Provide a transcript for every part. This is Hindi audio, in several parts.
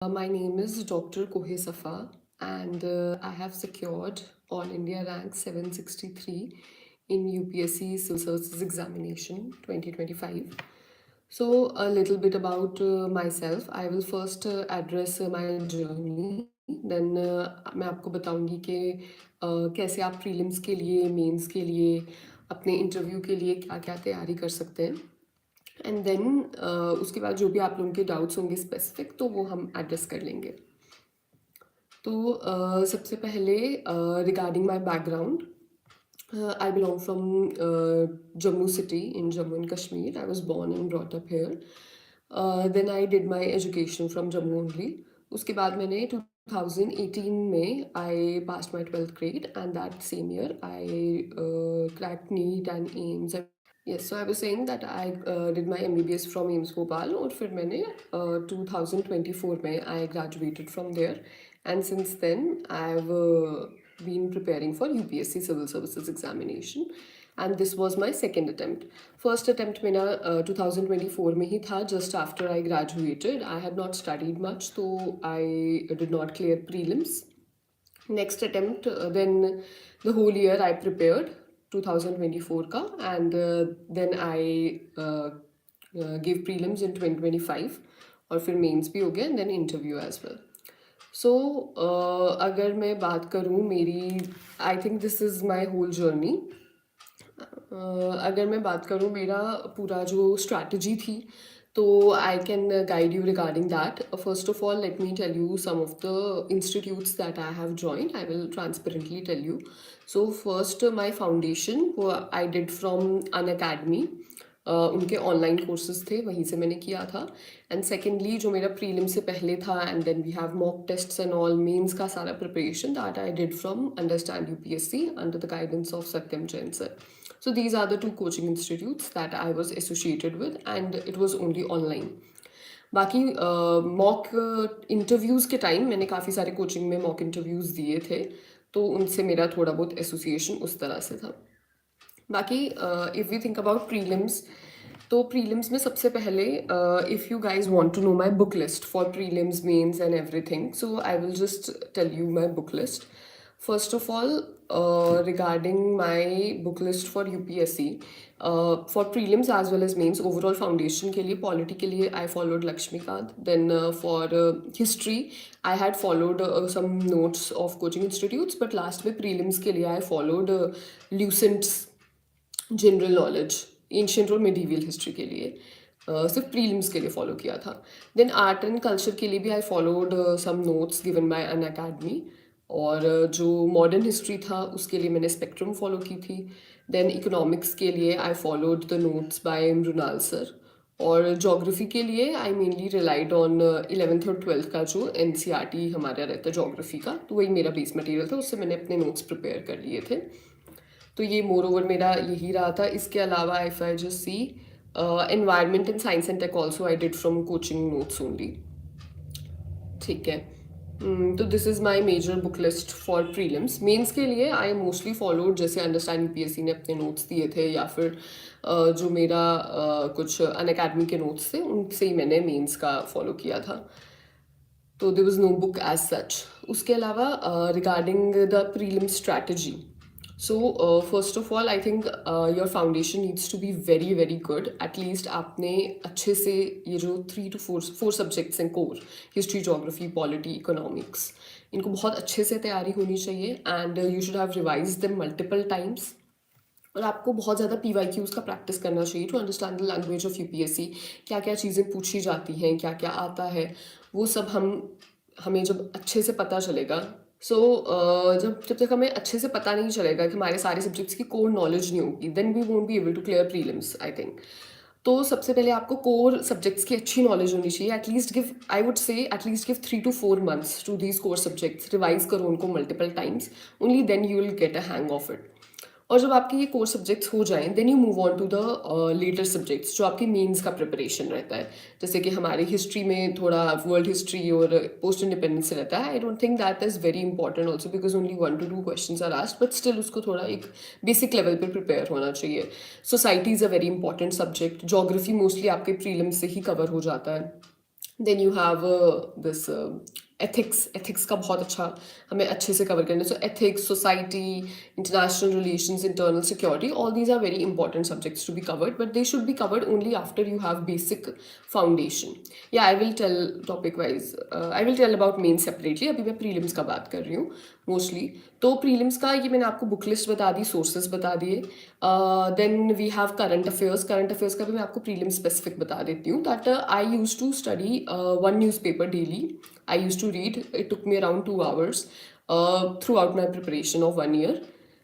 My name is Dr. Kohe Safa, and I have secured All India Rank 763 in UPSC Civil Services Examination 2025. So, a little bit about myself. I will first address my journey. Then मैं आपको बताऊंगी कि कैसे आप प्रीलिम्स के लिए, मेंस के लिए, अपने इंटरव्यू के लिए क्या क्या तैयारी कर सकते हैं. एंड देन उसके बाद जो भी आप लोगों के डाउट्स होंगे स्पेसिफिक तो वो हम एड्रेस कर लेंगे. तो सबसे पहले regarding my background, I belong from Jammu city in Jammu and Kashmir. I was born and brought up here. Then I did my education from Jammu only. उसके बाद मैंने 2018 में I passed my 12th grade, and that same year I cracked NEET and AIMS. Yes, so I was saying that I did my MBBS from AIMS Bhopal, और फिर मैंने 2024 में I graduated from there, and since then I've been preparing for UPSC Civil Services Examination, and this was my second attempt. First attempt मेरा 2024 में ही था, just after I graduated. I had not studied much, so I did not clear prelims. Next attempt, then the whole year I prepared 2024 ka, and then I gave prelims in 2025, और फिर मेंस भी हो गया, and then interview as well. So अगर मैं बात करूँ मेरी, I think this is my whole journey. अगर मैं बात करूँ मेरा पूरा जो स्ट्रैटेजी थी, तो I can guide you regarding that. First of all let me tell you some of the institutes that I have joined. I will transparently tell you. So first my foundation वो I did from Unacademy. उनके ऑनलाइन कोर्सेज थे, वहीं से मैंने किया था. एंड सेकेंडली जो मेरा प्रीलिम से पहले था, and then we have mock tests and all, mains का सारा preparation that I did from understand UPSC under the guidance of Satyam Jain sir. So these are the two coaching institutes that I was associated with, and it was only online. बाकी मॉक इंटरव्यूज़ के टाइम मैंने काफ़ी सारे कोचिंग में मॉक इंटरव्यूज़ दिए थे, तो उनसे मेरा थोड़ा बहुत एसोसिएशन उस तरह से था. बाकी if you think about prelims, तो प्रीलिम्स में सबसे पहले if you guys want to know my book list for prelims, mains and everything, so I will just tell you my book list. First of all, regarding my book list for UPSC, for prelims as well as mains, overall foundation के लिए, polity के लिए I followed Lakshmikant. Then for history, I had followed some notes of coaching institutes, but last में prelims के लिए I followed Lucent's general knowledge, ancient और मिडीवियल हिस्ट्री के लिए सिर्फ प्रीलिम्स के लिए फॉलो किया था. देन आर्ट एंड कल्चर के लिए भी I followed some notes given by Unacademy, और जो मॉडर्न हिस्ट्री था उसके लिए मैंने स्पेक्ट्रम फॉलो की थी. देन इकोनॉमिक्स के लिए I followed the notes by Mrinal sir, और जोग्राफी के लिए आई मेनली रिलाइड ऑन 11th और 12th का जो NCERT हमारा रहता है जोग्राफी का, तो वही मेरा बेस मटेरियल था, उससे मैंने अपने नोट्स प्रिपेयर कर लिए थे. तो ये मोर ओवर मेरा यही रहा था. इसके अलावा if I just see environment and science and tech also I did from coaching notes only. ठीक है. तो this is my major book list for prelims. Mains के लिए आई मोस्टली फॉलोड, जैसे अंडरस्टैंड यूपीएससी ने अपने नोट्स दिए थे, या फिर जो मेरा कुछ अन अकेडमी के नोट्स थे उनसे ही मैंने मेंस का फॉलो किया था. तो there was no book as such. उसके अलावा regarding the prelim strategy, so first of all I think your foundation needs to be very very good. At least आपने अच्छे से ये जो 3 to 4 सब्जेक्ट्स हैं core, history, geography, polity, economics, इनको बहुत अच्छे से तैयारी होनी चाहिए. And you should have revise them multiple times, और आपको बहुत ज़्यादा PYQs का प्रैक्टिस करना चाहिए to understand the language of UPSC. क्या क्या चीज़ें पूछी जाती हैं, क्या क्या आता है, वो सब हमें जब अच्छे से पता चलेगा. सो जब जब तक हमें अच्छे से पता नहीं चलेगा कि हमारे सारे सब्जेक्ट्स की कोर नॉलेज नहीं होगी, then we won't be able to clear prelims I think. तो सबसे पहले आपको कोर सब्जेक्ट्स की अच्छी नॉलेज होनी चाहिए. At least give, I would say at least give 3 to 4 months to these core subjects. Revise करो उनको multiple times, only then you will get a hang of it. और जब आपके ये कोर सब्जेक्ट्स हो जाएं, then you move on to the later subjects जो आपके मेंस का प्रिपरेशन रहता है. जैसे कि हमारी हिस्ट्री में थोड़ा वर्ल्ड हिस्ट्री और पोस्ट इंडिपेंडेंस रहता है. I don't think that is very important also, because only 1 to 2 questions are asked, but still उसको थोड़ा एक बेसिक लेवल पर प्रिपेयर होना चाहिए. Society is a very important subject. Geography mostly आपके प्रीलिम्स से ही कवर हो जाता है. Then you have this ethics का बहुत अच्छा हमें अच्छे से कवर करना है. So ethics, society, international relations, internal security, all these are very important subjects to be covered, but they should be covered only after you have basic foundation. या I will tell topic wise, I will tell about main separately. अभी मैं प्रीलिम्स का बात कर रही हूँ मोस्टली. तो प्रीलिम्स का ये मैंने आपको बुक लिस्ट बता दी, सोर्सेज बता दिए. Then we have current affairs. Current affairs का भी मैं आपको प्रीलिम स्पेसिफिक बता देती हूँ. That I use to study one newspaper daily. I use to read. It took me around 2 hours throughout my preparation of 1 year.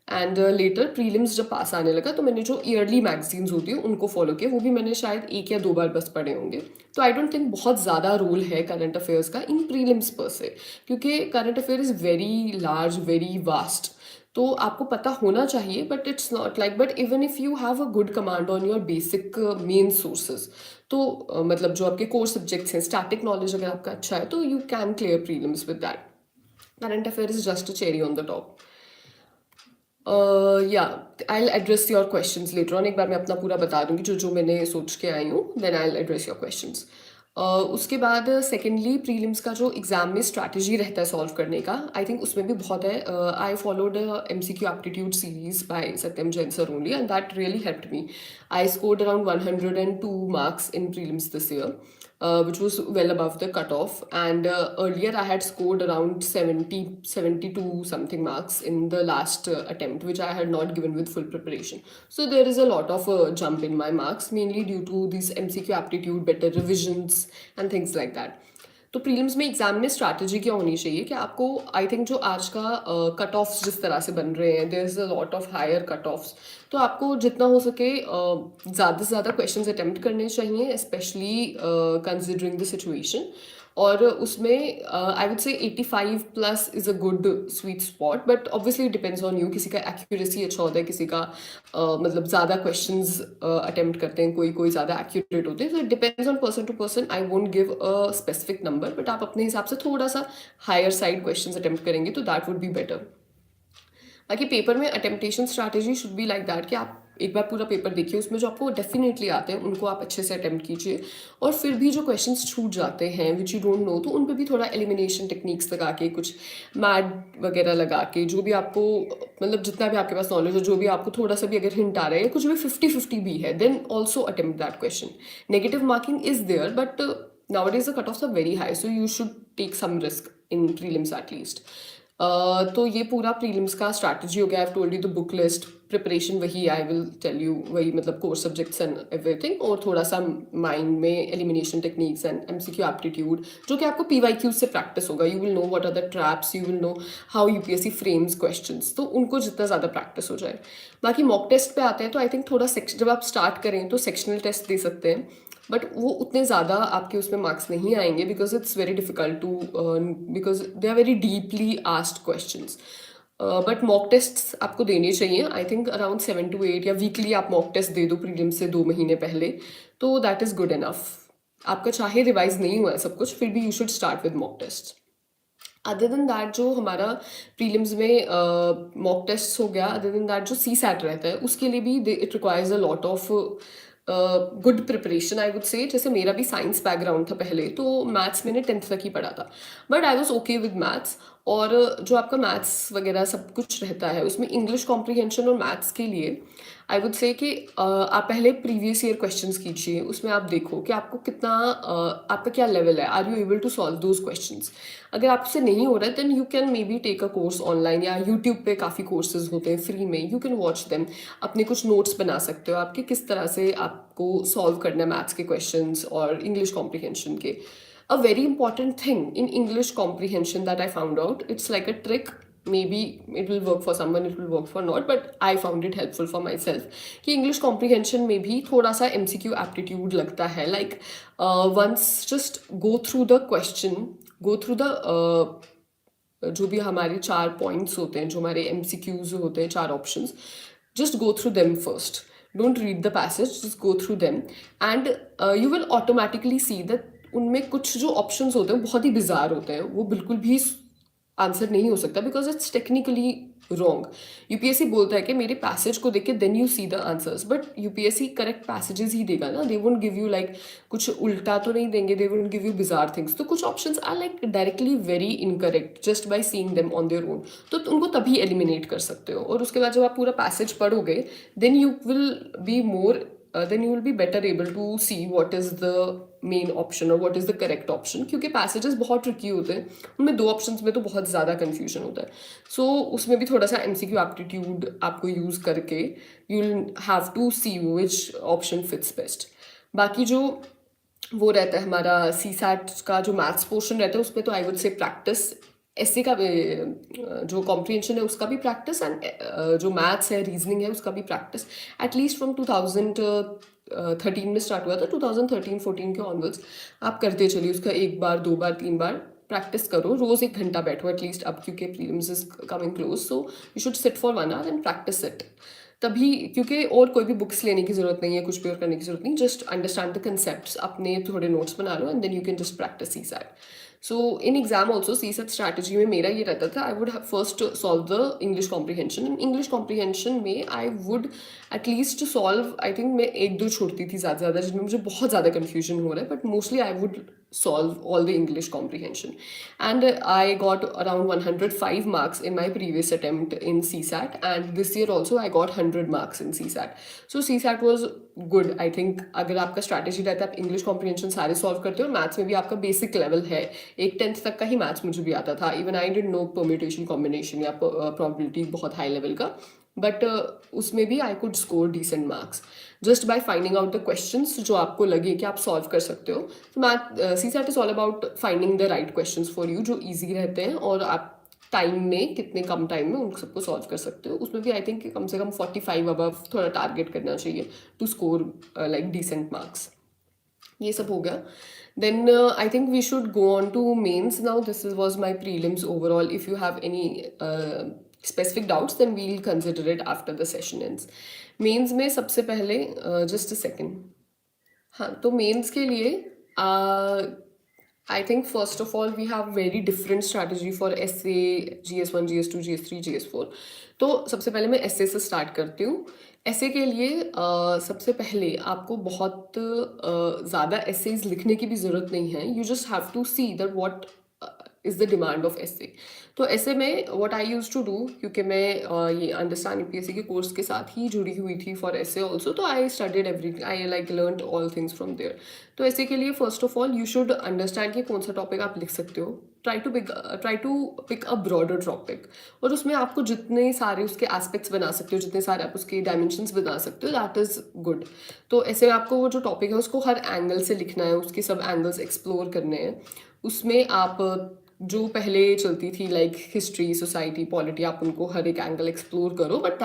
And later prelims जब पास आने लगा तो मैंने जो ईयरली मैगजीन्स होती हैं उनको फॉलो किया. वो भी मैंने शायद 1 या 2 बार बस पढ़े होंगे. तो आई डोंट थिंक बहुत ज़्यादा रोल है करंट अफेयर्स का इन प्रीलिम्स पर से, क्योंकि current affair is very large, very vast. तो आपको पता होना चाहिए, but it's not like. But even if you have a good command on your basic main sources, तो मतलब जो आपके कोर सब्जेक्ट्स हैं, स्टैटिक नॉलेज अगर आपका अच्छा है तो you can clear prelims with that. Current affair is just a cherry on the top. या I address your questions later on. एक बार मैं अपना पूरा बता दूंगी जो जो मैंने सोच के आई हूँ. Then I address your questions. उसके बाद सेकेंडली प्रीलिम्स का जो एग्जाम में स्ट्रैटेजी रहता है सॉल्व करने का, आई थिंक उसमें भी बहुत है. I followed MCQ aptitude series by Satyam Jain sir only, and that really helped me. I scored around 102 marks in prelims this year, which was well above the cutoff. And earlier I had scored around 72 something marks in the last attempt, which I had not given with full preparation. So there is a lot of jump in my marks, mainly due to these MCQ aptitude, better revisions and things like that. तो प्रीलिम्स में एग्जाम में स्ट्रैटेजी क्या होनी चाहिए कि आपको, आई थिंक जो आज का कट ऑफ्स जिस तरह से बन रहे हैं, there is a lot of higher cut offs. तो आपको जितना हो सके ज़्यादा से ज़्यादा क्वेश्चंस अटेम्प्ट करने चाहिए, स्पेशली कंसिडरिंग द सिचुएशन. और उसमें आई वुड से 85+ is a good sweet spot, but obviously depends on you. किसी का एक्यूरेसी अच्छा होता है, किसी का मतलब ज़्यादा क्वेश्चंस अटेम्प्ट करते हैं, कोई कोई ज़्यादा एक्यूरेट होते हैं. तो it depends on person to person. I won't give a specific number, but आप अपने हिसाब से थोड़ा सा हायर साइड क्वेश्चंस अटेम्प्ट करेंगे तो दैट वुड बी बेटर. बाकी पेपर में attemptation strategy should be like that कि आप एक बार पूरा पेपर देखिए, उसमें जो आपको डेफिनेटली आते हैं उनको आप अच्छे से अटेम्प्ट कीजिए. और फिर भी जो क्वेश्चंस छूट जाते हैं विच यू डोंट नो, तो उन पे भी थोड़ा एलिमिनेशन टेक्निक्स लगा के, कुछ मैड वगैरह लगा के, जो भी आपको मतलब जितना भी आपके पास नॉलेज हो, जो भी आपको थोड़ा सा भी अगर हिंट आ रहा है, कुछ भी 50-50 भी है, then also attempt that question. Negative marking is there, but nowadays the cutoffs are very high, so you should take some risk in prelims at least. तो ये पूरा प्रीलिम्स का स्ट्रैटेजी हो गया. I told you the book list preparation, वही आई विल टेल यू, वही मतलब कोर सब्जेक्ट्स एंड एवरीथिंग, और थोड़ा सा माइंड में elimination techniques and MCQ aptitude, जो कि आपको PYQ से प्रैक्टिस होगा. You will know what are the traps, you will know how UPSC frames questions, तो उनको जितना ज़्यादा प्रैक्टिस हो जाए. बाकी मॉक टेस्ट पे आते हैं, तो आई थिंक थोड़ा जब आप स्टार्ट करें तो सेक्शनल टेस्ट दे सकते हैं, बट वो उतने ज़्यादा आपके उसमें मार्क्स नहीं आएंगे, because it's very difficult to, because they are very deeply asked questions. But mock test आपको देने चाहिए. आई थिंक अराउंड 7 to 8, या वीकली आप मॉक टेस्ट दे दो प्रीलिम से 2 महीने पहले, तो दैट इज़ गुड इनफ. आपका चाहे रिवाइज नहीं हुआ है सब कुछ, फिर भी you should start with mock test. Other than that जो हमारा प्रीलिम्स में मॉक टेस्ट हो गया, अदर देन दैट जो CSAT रहता है उसके लिए भी it requires a lot of good preparation, I would say. जैसे मेरा भी साइंस बैकग्राउंड था पहले, तो मैथ्स मैंने 10th तक ही पढ़ा था, but I was okay with maths. और जो आपका मैथ्स वगैरह सब कुछ रहता है उसमें इंग्लिश कॉम्प्रिहेंशन और मैथ्स के लिए आई वुड से कि आप पहले प्रीवियस ईयर क्वेश्चंस कीजिए. उसमें आप देखो कि आपको कितना आपका क्या लेवल है, are you able to solve those questions. अगर आपसे नहीं हो रहा है, then you can maybe take a course online, या यूट्यूब पे काफ़ी कोर्सेज होते हैं फ्री में, यू कैन वॉच देम. अपने कुछ नोट्स बना सकते हो आपके किस तरह से आपको सॉल्व करना है मैथ्स के क्वेश्चंस और इंग्लिश कॉम्प्रिहेंशन के. A very important thing in English comprehension that I found out, it's like a trick. Maybe it will work for someone, it will work for not, but I found it helpful for myself कि English comprehension में भी थोड़ा सा MCQ aptitude लगता है. Like once just go through the question, go through the जो भी हमारे 4 पॉइंट्स होते हैं, जो हमारे MCQs होते हैं, 4 options, just go through them first. Don't read the passage, just go through them, and you will automatically see that उनमें कुछ जो ऑप्शंस होते हैं बहुत ही बिजार होते हैं, वो बिल्कुल भी आंसर नहीं हो सकता, because it's technically wrong. UPSC बोलता है कि मेरे पैसेज को देख के then you see the answers, but UPSC correct passages ही देगा ना. They won't give you like कुछ उल्टा तो नहीं देंगे. They won't give you bizarre things. तो कुछ options are like directly very incorrect just by seeing them on their own. तो उनको तभी एलिमिनेट कर सकते हो. और उसके बाद जब आप पूरा पैसेज पढ़ोगे, then you will be more then you will be better able to see what is the main option or what is the correct option. क्योंकि passages बहुत tricky होते हैं, उनमें दो options में तो बहुत ज़्यादा confusion होता है. So उसमें भी थोड़ा सा MCQ aptitude आपको use करके you'll have to see which option fits best. बाकी जो वो रहता है हमारा सी सैट का जो मैथ्स पोर्शन रहता है, उसमें तो आई वुड से प्रैक्टिस. ऐसे का भी जो कॉम्प्रिहेंशन है उसका भी प्रैक्टिस, एंड जो मैथ्स है, रीजनिंग है, उसका भी प्रैक्टिस. एटलीस्ट फ्रॉम 2013 में स्टार्ट हुआ था, 2013-14 के ऑनवर्ड्स आप करते चलिए उसका 1 बार 2 बार 3 बार प्रैक्टिस करो. रोज 1 घंटा बैठो एटलीस्ट. अब क्योंकि prelims is coming close, so you should sit for 1 hour and practice it. तभी, क्योंकि और कोई भी बुक्स लेने की जरूरत नहीं है, कुछ भी और करने की जरूरत नहीं. जस्ट अंडरस्टैंड द कंसेप्ट, अपने थोड़े नोट्स बना लो and then you can just practice CSAT. So in exam also CSAT strategy में मेरा ये रहता था, I would first solve the English comprehension. In English comprehension में I would at least solve, I think मैं 1-2 छोड़ती थी ज़्यादा जिनमें मुझे बहुत ज़्यादा कन्फ्यूजन हो रहा है, but mostly I would solve all the English comprehension. And I got around 105 marks in my previous attempt in CSAT, and this year also I got 100 marks in CSAT. So CSAT was good. I think अगर आपका स्ट्रैटेजी रहता है आप इंग्लिश कॉम्प्रीहेंशन सारे सॉल्व करते हो, और मैथ्स में भी आपका बेसिक लेवल है. एक 10th तक का ही मैथ्स मुझे भी आता था. Even I did no permutation combination या प्रोबेबिलिटी बहुत हाई लेवल का, बट उसमें भी I could score decent marks just by finding out the questions जो आपको लगे कि आप सॉल्व कर सकते हो. तो math CSAT is all about finding the right questions for you जो ईजी रहते हैं, और आप टाइम में, कितने कम टाइम में उन सबको सॉल्व कर सकते हो. उसमें भी आई थिंक कम से कम 45 अबव थोड़ा टारगेट करना चाहिए to score like decent marks. ये सब हो गया. Then I think we should go on to mains now. Was my prelims overall. If you have any specific doubts, then we'll consider it after the session ends. Mains में सबसे पहले just a second. हाँ, तो मेंस के लिए I think first of all we have very different strategy for essay, GS1, GS2, GS3, GS4. तो सबसे पहले मैं एसए से स्टार्ट करती हूँ. एसए के लिए सबसे पहले आपको बहुत ज़्यादा एसेज लिखने की भी ज़रूरत नहीं है. You just have to see that what is the demand of essay. तो ऐसे में what I use to do, क्योंकि मैं ये अंडरस्टैंड यूपीएससी के कोर्स के साथ ही जुड़ी हुई थी फॉर एसए ऑल्सो, तो I studied everything, I like learned all things from there. तो ऐसे के लिए first of all you should understand कि कौन सा टॉपिक आप लिख सकते हो. Try to pick a broader topic, और उसमें आपको जितने सारे उसके एस्पेक्ट्स बना सकते हो, जितने सारे आप उसके डायमेंशंस बना सकते हो, दैट इज़ गुड. तो ऐसे में आपको वो जो टॉपिक है उसको हर एंगल से लिखना है, उसके सब एंगल्स एक्सप्लोर करने हैं. उसमें आप जो पहले चलती थी लाइक हिस्ट्री, सोसाइटी, पॉलिटी, आप उनको हर एक एंगल एक्सप्लोर करो, but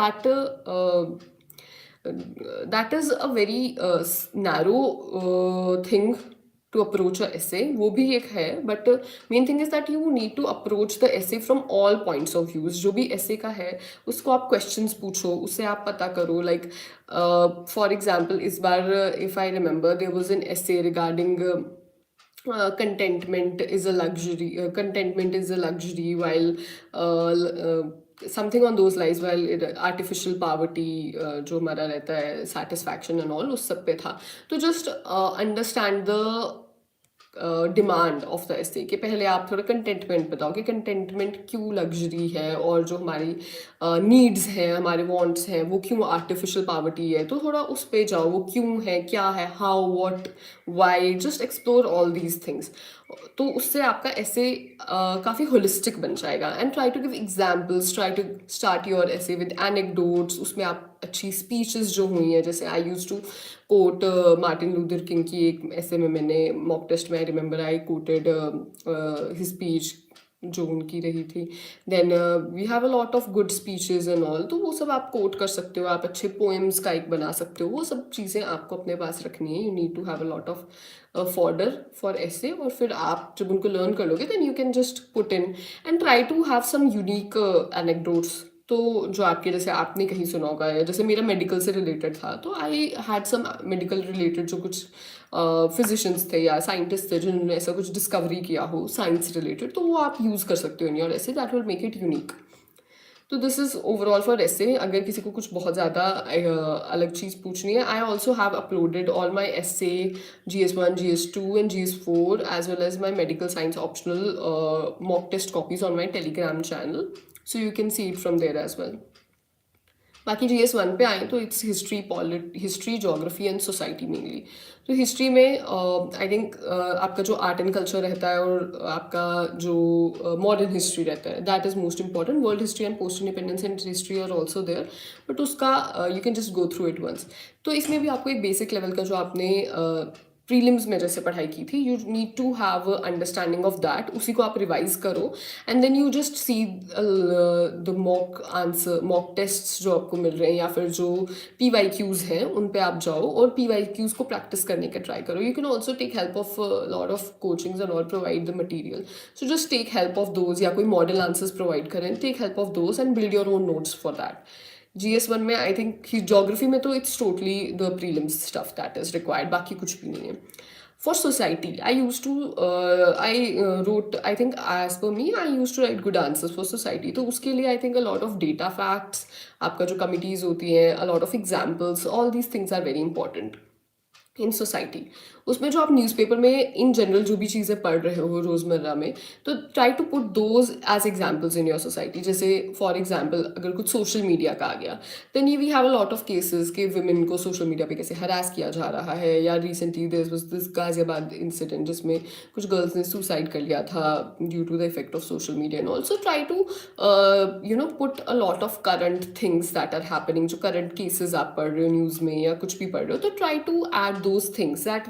that is a very narrow thing to approach a essay. वो भी एक है, but main thing is that you need to approach the essay from all points of views. जो भी एसे का है उसको आप क्वेश्चंस पूछो, उससे आप पता करो. लाइक फॉर एग्जाम्पल इस बार if I remember there was an essay regarding contentment is a luxury. Contentment is a luxury, while something on those lines, while artificial poverty जो हमारा रहता है, satisfaction and all, उस सब पे था. तो just understand the demand of the essay, कि पहले आप थोड़ा कंटेंटमेंट बताओ कि कंटेंटमेंट क्यों लग्जरी है, और जो हमारी नीड्स हैं, हमारे वांट्स हैं, वो क्यों आर्टिफिशियल पावर्टी है. तो थोड़ा उस पे जाओ, वो क्यों है, क्या है, how, what, why. Just explore all these things. तो उससे आपका ऐसे काफ़ी होलिस्टिक बन जाएगा. And try to give examples, try to start your essay with anecdotes. उसमें आप अच्छी स्पीचेस जो हुई हैं, जैसे I use to quote Martin Luther King की एक ऐसे में, मैंने मॉक टेस्ट में I remember I quoted his speech जो उनकी रही थी. Then we have a lot of good speeches and all. तो वो सब आप कोट कर सकते हो. आप अच्छे पोएम्स का एक बना सकते हो. वो सब चीज़ें आपको अपने पास रखनी है. You need to have a lot of fodder for essay. और फिर आप जब उनको लर्न कर लोगे, then you can just put in and try to have some unique anecdotes तो जो आपके जैसे आपने कहीं सुना होगा, या जैसे मेरा मेडिकल से रिलेटेड था, तो I had some medical related जो कुछ फिजिशियंस थे या साइंटिस्ट थे जिन्होंने ऐसा कुछ डिस्कवरी किया हो साइंस रिलेटेड, तो वो आप यूज़ कर सकते हो इन योर ऐसे, that will make it unique. तो दिस इज ओवरऑल फॉर एसे। अगर किसी को कुछ बहुत ज़्यादा अलग चीज़ पूछनी है, I also have uploaded all my essay GS1, GS2 and GS4 as well as my medical science optional mock test copies on my Telegram channel, so you can see it from there as well. बाकी GS1 पे आए तो it's history, geography and society mainly. तो हिस्ट्री में आई थिंक आपका जो आर्ट एंड कल्चर रहता है और आपका जो मॉडर्न हिस्ट्री रहता है, that is most important. World history and post independence and history are also there, but उसका you can just go through it once. तो इसमें भी आपको एक बेसिक लेवल का जो आपने प्रीलिम्स में जैसे पढ़ाई की थी, you need to have understanding of that, उसी को आप रिवाइज करो and then you just see the mock answer, mock test जो आपको मिल रहे हैं या फिर जो PYQs हैं उन पे आप जाओ और PYQs को प्रैक्टिस करने का ट्राई करो। You can also take help of lot of coachings and all provide the material, so just take help of those, या कोई मॉडल आंसर्स प्रोवाइड करें, take help of those and build your own notes for that. GS1 में आई थिंक ज्योग्राफी में तो it's totally the prelims stuff that is required, बाकी कुछ भी नहीं है। For society, I wrote, I think as per me, I used to write good answers for society. तो उसके लिए I think a lot of data facts, आपका जो committees होती हैं, a lot of examples, all these things are very important in society. उसमें जो आप न्यूज़पेपर में इन जनरल जो भी चीज़ें पढ़ रहे हो रोज़मर्रा में, तो try to put those as examples in your society. जैसे फॉर एग्जाम्पल अगर कुछ सोशल मीडिया का आ गया, then you we have a lot of cases कि वुमेन को सोशल मीडिया पे कैसे हरास किया जा रहा है, या recently there was this Ghaziabad incident जिसमें कुछ गर्ल्स ने सुसाइड कर लिया था due to the effect of social media. And also try to put a lot of current things that are happening, जो करंट केसेस आप पढ़ रहे हो न्यूज़ में या कुछ भी पढ़ रहे हो, तो try to add those things that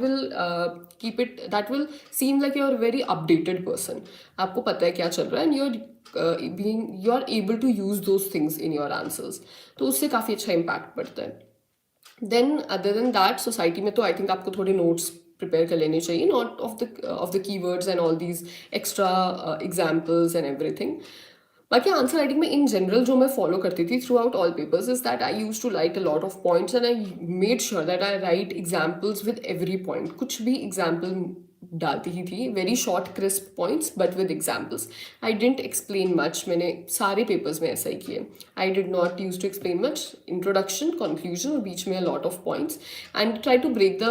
will seem like you're a very updated person, आपको पता है क्या चल रहा है, and you're able to use those things in your answers, तो उससे काफ़ी अच्छा इम्पैक्ट पड़ता है। Then other than that society में तो आई थिंक आपको थोड़े नोट्स प्रिपेयर कर लेने चाहिए, not of the keywords and all these extra examples and everything. बाकी आंसर राइटिंग में इन जनरल जो मैं फॉलो करती थी throughout all papers is that I use to write a lot of points and I made sure that I write examples with every point. कुछ भी एग्जाम्पल डालती ही थी, very short crisp points but with examples. I didn't explain much, मैंने सारे पेपर्स में ऐसा ही किया। I did not use to explain much, introduction, conclusion और बीच में lot of points, and try to break the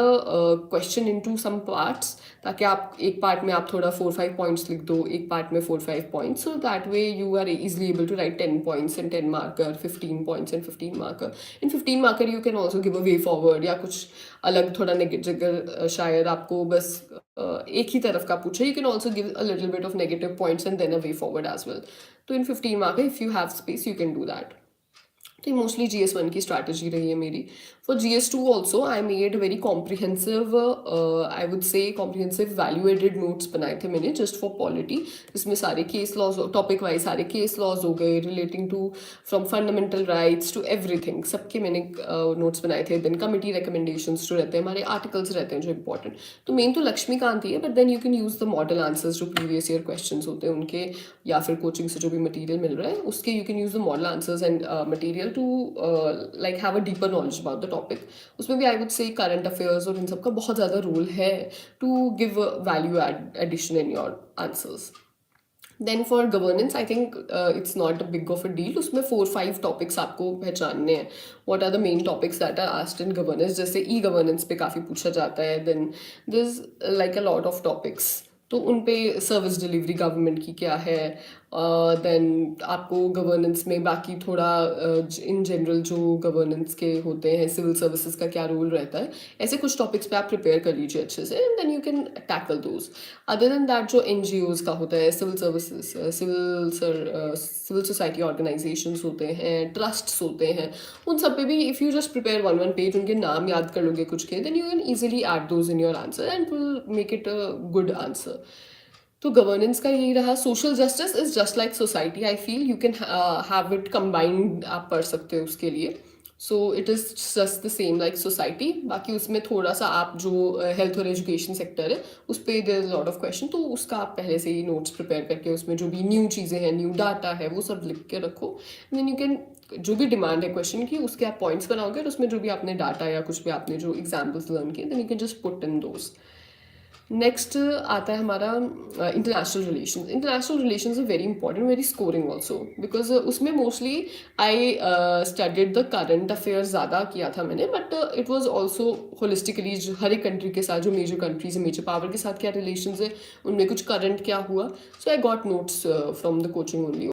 question into some parts, ताकि आप एक पार्ट में आप थोड़ा 4-5 पॉइंट्स लिख दो, एक पार्ट में 4-5 points, so that way you are easily able to write 10 points and 10 marker, 15 points and 15 marker. In 15 marker you can also give a way forward, या कुछ अलग थोड़ा नेगेटिव, शायद आपको बस एक ही तरफ का पूछे, you can also give a little bit of negative points and then a way forward as well. तो in 15 marker if you have space you can do that. तो मोस्टली GS1 की स्ट्रैटेजी रही है मेरी। For GS2 also I made very comprehensive, I would say comprehensive value added notes बनाए थे मैंने जस्ट फॉर पॉलिटी, जिसमें सारे केस लॉज, टॉपिक वाइज सारे केस लॉज हो गए relating to from fundamental rights to everything, सबके मैंने नोट्स बनाए थे। देन कमिटी रिकमेंडेशंस जो रहते हैं, हमारे आर्टिकल्स रहते हैं जो इंपॉर्टेंट, तो मेन तो लक्ष्मीकांत ही है, but then you can use the model answers जो प्रीवियस ईयर क्वेश्चन होते हैं उनके, या फिर कोचिंग से जो भी मटीरियल मिल रहा है उसके, you can use the model answers and material to like have a deeper knowledge about the topic। उसमें भी I would say current affairs और इन सब का बहुत ज़्यादा रोल है to give a value addition in your answers। Then for governance I think it's not a big of a deal, उसमें 4-5 topics आपको पहचानने हैं, what are the main topics that are asked in governance। जैसे e-governance पे काफ़ी पूछा जाता है, then there's like a lot of topics, तो उन पे सर्विस डिलीवरी गवर्नमेंट की क्या है, देन आपको गवर्नेंस में बाकी थोड़ा इन जनरल जो गवर्नेंस के होते हैं, सिविल सर्विसेज का क्या रोल रहता है, ऐसे कुछ टॉपिक्स पे आप प्रिपेयर कर लीजिए अच्छे से, and then you can tackle those. Other than that जो NGOs का होता है, civil services, civil society organisations होते हैं, ट्रस्ट्स होते हैं, उन सब पे भी if you just prepare 1 page, उनके नाम याद कर लोगे कुछ के, then you can easily add those in your answer and will make it a good answer. तो गवर्नेंस का यही रहा। Social justice is just like society, I feel you can have it combined, आप पढ़ सकते हो उसके लिए। So it is just the same like society. बाकी उसमें थोड़ा सा आप जो हेल्थ और एजुकेशन सेक्टर है उस पर there is lot of question, तो उसका आप पहले से ही नोट्स प्रिपेयर करके उसमें जो भी न्यू चीज़ें हैं, न्यू डाटा है, वो सब लिख के रखो। देन यू कैन, जो भी डिमांड है क्वेश्चन की उसके आप पॉइंट्स बनाओगे और उसमें जो भी आपने डाटा या कुछ भी आपने जो एग्जाम्पल्स लर्न किए, then you can just put in those. Next आता है हमारा international relations. International relations are very important, very scoring also, because उसमें mostly I studied the current affair ज़्यादा किया था मैंने, but it was also holistically हर एक कंट्री के साथ, जो मेजर कंट्रीज है, मेजर पावर के साथ क्या रिलेशन है, उनमें कुछ करंट क्या हुआ, so I got notes from the coaching only.